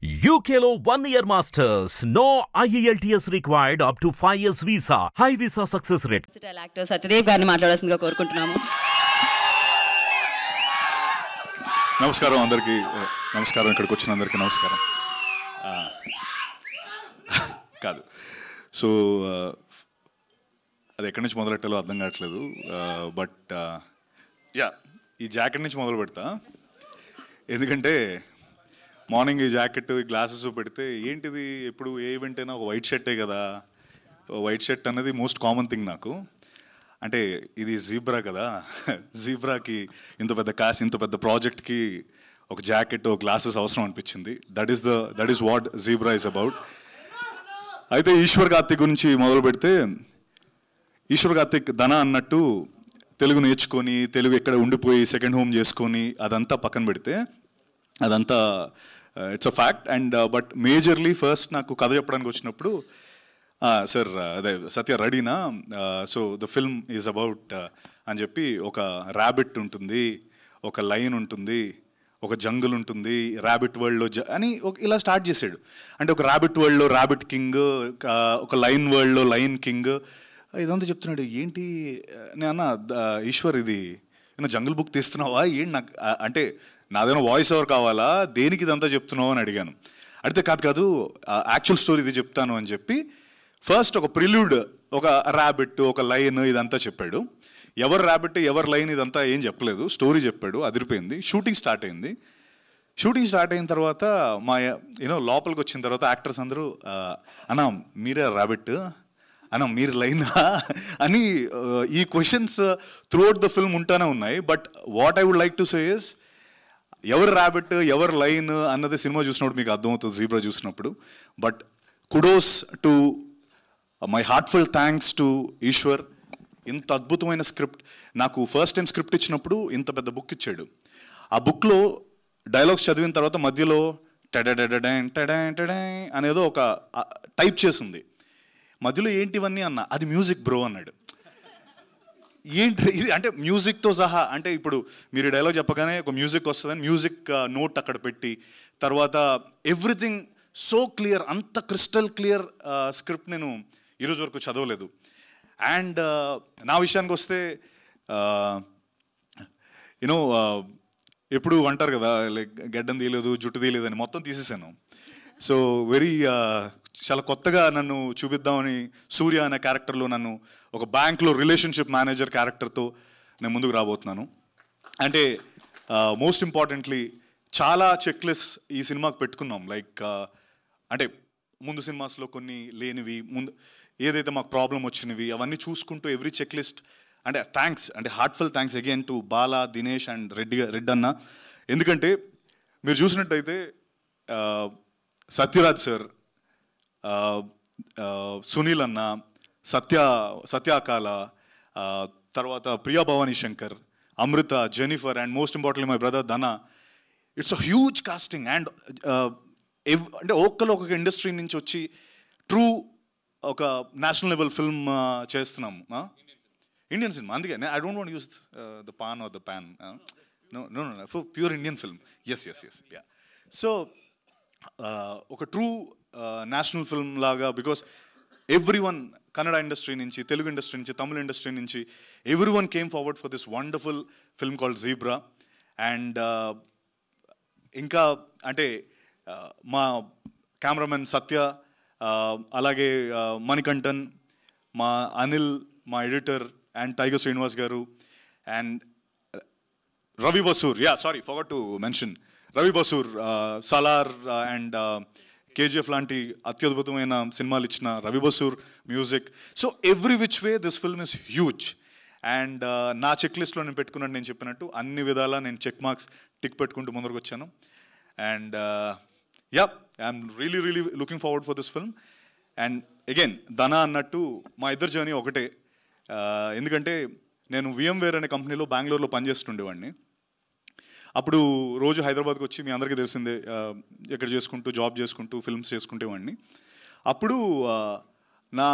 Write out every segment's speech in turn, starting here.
UKలో 1 year masters. No IELTS required up to 5 years visa. High visa success rate. Actor Satyadev గారిని మాట్లాడాల్సిందిగా కోరుకుంటున్నాము. నమస్కారం అందరికీ. నమస్కారం. ఇక్కడికి వచ్చిన అందరికీ నమస్కారం. కాదు, సో అది ఎక్కడి నుంచి మొదలెట్టాలో అర్థం కావట్లేదు. బట్ యా, ఈ జాకెట్ నుంచి మొదలు పెడతా. ఎందుకంటే మార్నింగ్ ఈ జాకెట్, ఈ గ్లాసెస్ పెడితే ఏంటిది, ఎప్పుడు ఏ ఈవెంట్ అయినా ఒక వైట్ షర్టే కదా. వైట్ షర్ట్ అనేది మోస్ట్ కామన్ థింగ్ నాకు. అంటే ఇది జీబ్రా కదా, జీబ్రాకి ఇంత పెద్ద ప్రాజెక్ట్కి ఒక జాకెట్, ఒక గ్లాసెస్ అవసరం అనిపించింది. That is what zebra is about. అయితే ఈశ్వర్ కార్తిక్ గురించి మొదలు పెడితే, ఈశ్వర్ కార్తిక్ ధన అన్నట్టు తెలుగు నేర్చుకొని, తెలుగు ఎక్కడ ఉండిపోయి సెకండ్ హోమ్ చేసుకొని అదంతా పక్కన పెడితే, అదంతా it's a fact. And but majorly first నాకు కథ చెప్పడానికి వచ్చినప్పుడు, సార్ అదే సత్య రెడీనా, so the film is about అని చెప్పి, ఒక ర్యాబిట్ ఉంటుంది, ఒక లైన్ ఉంటుంది, ఒక జంగుల్ ఉంటుంది, ర్యాబిట్ వరల్డ్లో అని ఇలా స్టార్ట్ చేసాడు. అంటే ఒక ర్యాబిట్ వరల్డ్లో ర్యాబిట్ కింగ్, ఒక లైన్ వరల్డ్లో లైన్ కింగ్, ఇదంతా చెప్తున్నాడు. ఏంటి నేను ఈశ్వర్, ఇది జంగుల్ బుక్ తీస్తున్నావా ఏంటి? నాకు అంటే నాదేమో వాయిస్ ఓవర్ కావాలా, దేనికి ఇదంతా చెప్తున్నావు అని అడిగాను. అడిగితే కాదు యాక్చువల్ స్టోరీ ఇది చెప్తాను అని చెప్పి ఫస్ట్ ఒక ప్రిల్యూడ్, ఒక ర్యాబిట్, ఒక లైన్, ఇదంతా చెప్పాడు. ఎవరు ర్యాబిట్, ఎవరు లైన్ ఇదంతా ఏం చెప్పలేదు, స్టోరీ చెప్పాడు. అదిరిపోయింది. షూటింగ్ స్టార్ట్ అయింది. షూటింగ్ స్టార్ట్ అయిన తర్వాత మా లోపలికి వచ్చిన తర్వాత యాక్టర్స్ అందరూ, అన్నా మీరే ర్యాబిట్, అన్నా మీరు లైనా అని ఈ క్వశ్చన్స్ త్రూఅవుట్ ద ఫిల్మ్ ఉంటానే ఉన్నాయి. But what I would like to say is, ఎవరు ర్యాబిట్, ఎవరు లైన్ అన్నది సినిమా చూసినప్పుడు మీకు అర్థమవుతుంది, జీబ్రా చూసినప్పుడు. But kudos to my heartful thanks to Eshwar. ఇంత అద్భుతమైన స్క్రిప్ట్, నాకు ఫస్ట్ టైం స్క్రిప్ట్ ఇచ్చినప్పుడు ఇంత పెద్ద బుక్ ఇచ్చాడు. ఆ బుక్లో డైలాగ్స్ చదివిన తర్వాత మధ్యలో టెడెడెడెన్ టెడెన్ టెడెన్ అనేదో ఒక టైప్ చేసింది. మధ్యలో ఏంటివన్నీ అన్న, అది మ్యూజిక్ బ్రో అన్నాడు. ఏంటి ఇది అంటే మ్యూజిక్తో సహా, అంటే ఇప్పుడు మీరు డైలాగ్ చెప్పగానే ఒక మ్యూజిక్ వస్తుందని మ్యూజిక్ నోట్ అక్కడ పెట్టి, తర్వాత ఎవ్రీథింగ్ సో క్లియర్, అంత క్రిస్టల్ క్లియర్ స్క్రిప్ట్ నేను ఈరోజు వరకు చదవలేదు. అండ్ నా విషయానికి వస్తే, ఎప్పుడు అంటారు కదా, లైక్ గడ్డం తీయలేదు, జుట్టు తీయలేదు అని, మొత్తం తీసేసాను. సో చాలా కొత్తగా నన్ను చూపిద్దామని సూర్య అనే క్యారెక్టర్లో నన్ను ఒక బ్యాంక్లో రిలేషన్షిప్ మేనేజర్ క్యారెక్టర్తో నేను ముందుకు రాబోతున్నాను. అంటే మోస్ట్ ఇంపార్టెంట్లీ చాలా చెక్ లిస్ట్ ఈ సినిమాకి పెట్టుకున్నాం. లైక్ అంటే ముందు సినిమాస్లో కొన్ని లేనివి, ముందు ఏదైతే మాకు ప్రాబ్లం వచ్చినవి అవన్నీ చూసుకుంటూ ఎవ్రీ చెక్ లిస్ట్. అంటే థ్యాంక్స్, అంటే heartful thanks again to Bala, Dinesh and Reddy అన్న. ఎందుకంటే మీరు చూసినట్టయితే సత్యరాజ్ సార్, సునీల్ అన్న, సత్యాకాల, తర్వాత Priya Bhavani Shankar, Amrita, Jennifer, and most importantly my brother Dhana. It's a huge casting. And అంటే ఒక్కొక్క ఇండస్ట్రీ నుంచి వచ్చి ట్రూ ఒక నేషనల్ లెవెల్ ఫిల్మ్ చేస్తున్నాము, ఇండియన్ సినిమా. అందుకే I don't want use the pan or the pan, no pure Indian film. Yes ya. So ఒక true national film లాగా, because everyone, Kannada industry నుంచి, తెలుగు ఇండస్ట్రీ నుంచి, Tamil industry నుంచి, everyone came forward for this wonderful film called zebra. And ఇంకా అంటే మా cameraman సత్య, అలాగే మణికంఠన్, మా అనిల్, మా ఎడిటర్, అండ్ టైగర్ శ్రీనివాస్ గారు, and Ravi Basur. Forgot to mention Ravi Basur, Salaar and KGF లాంటి అత్యద్భుతమైన సినిమాలు ఇచ్చిన Ravi Basur music. So every which way this film is huge. And నా చెక్ లిస్ట్లో నేను పెట్టుకున్నట్టు, నేను చెప్పినట్టు అన్ని విధాలా నేను చెక్ మార్క్స్ టిక్ పెట్టుకుంటూ ముందరకు వచ్చాను. And I'm really looking forward for this film. And again ధన అన్నట్టు మా ఇద్దరు జర్నీ ఒకటే. ఎందుకంటే నేను VMware అనే కంపెనీలో బెంగళూరులో పనిచేస్తుండేవాడిని. అప్పుడు రోజు హైదరాబాద్కి వచ్చి, మీ అందరికీ తెలిసిందే, ఎక్కడ చేసుకుంటూ జాబ్ చేసుకుంటూ ఫిల్మ్స్ చేసుకుంటేవాడిని. అప్పుడు నా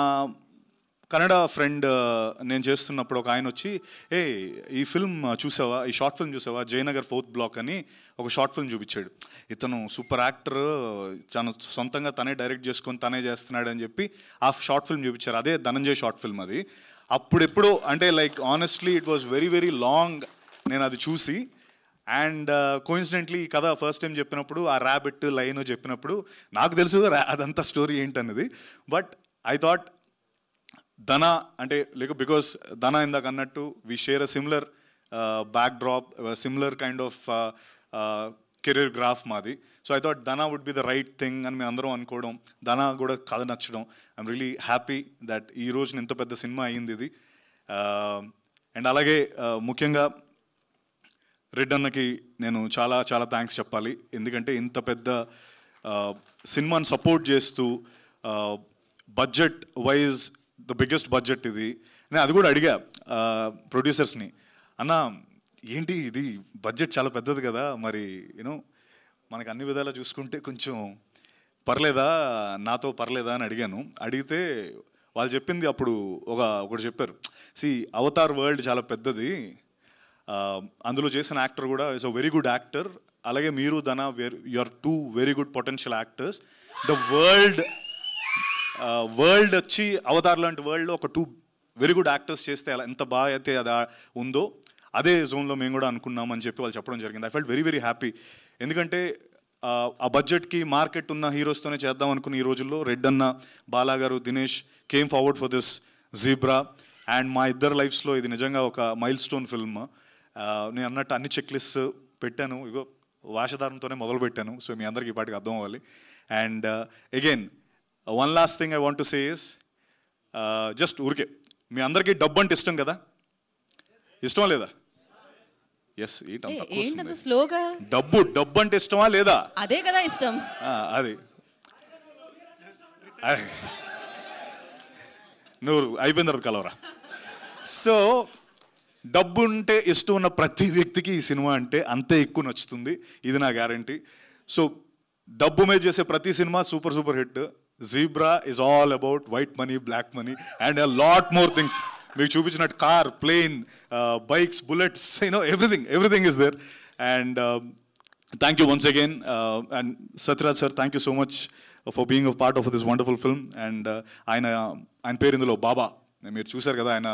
కన్నడ ఫ్రెండ్ నేను చేస్తున్నప్పుడు ఒక ఆయన వచ్చి, ఈ ఫిల్మ్ చూసావా, ఈ షార్ట్ ఫిల్మ్ చూసావా, జయనగర్ 4th బ్లాక్ అని ఒక షార్ట్ ఫిల్మ్ చూపించాడు. ఇతను సూపర్ యాక్టర్, తను సొంతంగా తనే డైరెక్ట్ చేసుకొని తనే చేస్తున్నాడు అని చెప్పి ఆ షార్ట్ ఫిల్మ్ చూపించారు. అదే ధనంజయ్ షార్ట్ ఫిల్మ్ అది. అప్పుడెప్పుడో అంటే like honestly it was very very long నేను అది చూసి. అండ్ కోయిన్సిడెంట్లీ ఈ కథ ఫస్ట్ టైం చెప్పినప్పుడు ఆ ర్యాబిట్ లైన్ చెప్పినప్పుడు నాకు తెలుసు అదంతా స్టోరీ ఏంటన్నది. బట్ ఐ థాట్ ధన అంటే బికాస్ ధన ఇందాక అన్నట్టు we share a similar backdrop, similar kind of career graph మాది. So I thought Dhana would be the right thing అని మేము అందరం అనుకోవడం, ధన కూడా కథ నచ్చడం. ఐఎమ్ రియలీ హ్యాపీ దట్ ఈ రోజున ఇంత పెద్ద సినిమా అయ్యింది ఇది. అండ్ అలాగే ముఖ్యంగా రెడ్ అన్నకి నేను చాలా చాలా థ్యాంక్స్ చెప్పాలి. ఎందుకంటే ఇంత పెద్ద సినిమాని సపోర్ట్ చేస్తూ budget wise the biggest budget ఇది. నేను అది కూడా అడిగా ప్రొడ్యూసర్స్ని, అన్న ఏంటి ఇది బడ్జెట్ చాలా పెద్దది కదా, మరి యూనో మనకు అన్ని విధాలా చూసుకుంటే కొంచెం పర్లేదా, నాతో పర్లేదా అని అడిగాను. అడిగితే వాళ్ళు చెప్పింది అప్పుడు ఒకటి చెప్పారు, అవతార్ వరల్డ్ చాలా పెద్దది, అందులో చేసిన యాక్టర్ కూడా is a very good actor, అలాగే మీరు Dhana you are 2 very good potential actors. The world వచ్చి అవతార్ లాంటి వరల్డ్లో ఒక 2 వెరీ గుడ్ యాక్టర్స్ చేస్తే అలా ఎంత బాగా అయితే అది ఉందో అదే జోన్లో మేము కూడా అనుకున్నామని చెప్పి వాళ్ళు చెప్పడం జరిగింది. I felt very very happy. ఎందుకంటే ఆ బడ్జెట్కి మార్కెట్ ఉన్న హీరోస్తోనే చేద్దాం అనుకున్న ఈ రోజుల్లో రెడ్ అన్న, బాలా గారు, Dinesh came forward for this zebra. And మా ఇద్దరు లైఫ్స్లో ఇది నిజంగా ఒక మైల్ స్టోన్ ఫిల్మ్. నేను అన్నట్టు అన్ని చెక్ లిస్ట్ పెట్టాను, ఇగో వాషధారంతోనే మొదలు పెట్టాను. సో మీ అందరికీ ఈ పాటికి అర్థం అవ్వాలి. And again one last thing I want to say is, just ఊరికే మీ అందరికీ డబ్బు అంటే ఇష్టం కదా, ఇష్టమా లేదా? ఎస్, స్లోగా డబ్బు అంటే ఇష్టమా లేదా? అదే కదా ఇష్టం. అది నువ్వు అయిపోయిన తర్వాత కలవరా. సో డబ్బు ఉంటే ఇష్టం ఉన్న ప్రతి వ్యక్తికి ఈ సినిమా అంటే అంతే ఎక్కువ నచ్చుతుంది, ఇది నా గ్యారంటీ. సో డబ్బు మీద చేసే ప్రతి cinema super super hit. Zebra is all about white money, black money and a lot more things. మీకు చూపించినట్టు car, plane, bikes, bullets, everything is there. And thank you once again. And Sathyaraj sir, thank you so much for being a part of this wonderful film. And ఆయన పేరు ఇందులో బాబా, మీరు చూశారు కదా ఆయన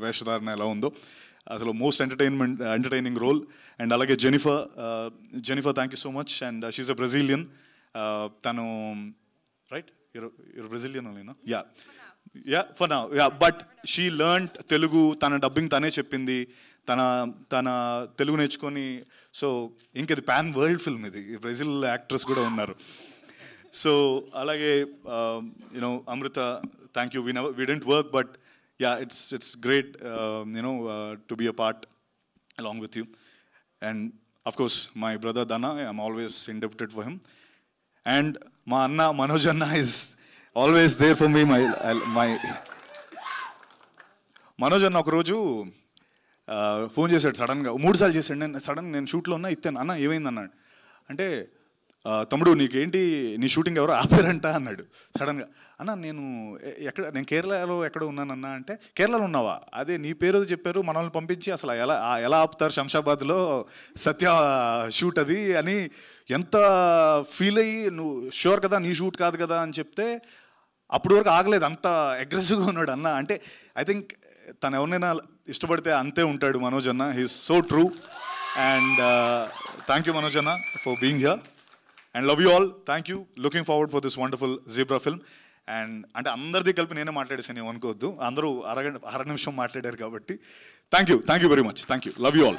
వేషధారణ ఎలా ఉందో, అసలు మోస్ట్ ఎంటర్టైనింగ్ రోల్. అండ్ అలాగే Jennifer thank you so much. And she is a Brazilian. తను right, you're Brazilian only, no? Yeah, for now. Yeah, but she learned Telugu. తన డబ్బింగ్ తనే చెప్పింది, తన తెలుగు నేర్చుకొని. సో ఇంకది పాన్ వరల్డ్ ఫిల్మ్, ఇది Brazil actress కూడా ఉన్నారు. సో అలాగే you know Amrita, thank you. We didn't work, but yeah, it's great to be a part along with you. And of course my brother Dana, I'm always indebted for him. And మా అన్న మనోజ్ అన్న is always there for me. my Manoj అన్న ఒకరోజు phone చేశాడు సడన్గా, 3 సార్లు చేశాడు. నేను షూట్లో ఉన్నా, ఇస్తాను అన్న ఏమైంది అన్నాడు. అంటే తమ్ముడు నీకేంటి, నీ షూటింగ్ ఎవరో ఆపారంట అన్నాడు సడన్గా. అన్న నేను కేరళలో ఎక్కడ ఉన్నానన్నా అంటే, కేరళలో ఉన్నావా, అదే నీ పేరు చెప్పారు, మనల్ని పంపించి అసలు ఎలా ఆపుతారు శంషాబాద్లో, సత్య షూట్ అది అని ఎంత ఫీల్ అయ్యి, నువ్వు షూర్ కదా నీ షూట్ కాదు కదా అని చెప్తే అప్పటి వరకు ఆగలేదు, అంత అగ్రెసివ్గా ఉన్నాడు అన్న. అంటే ఐ థింక్ తను ఎవరినైనా ఇష్టపడితే అంతే ఉంటాడు Manoj anna. He's so true. And thank you Manoj anna for being here. And love you all. Thank you. Looking forward for this wonderful Zebra film. And అంటే అందరిది కలిపి నేనే మాట్లాడేసాను అనుకోవద్దు, అందరూ అర నిమిషం మాట్లాడారు కాబట్టి. Thank you very much. Thank you. Love you all.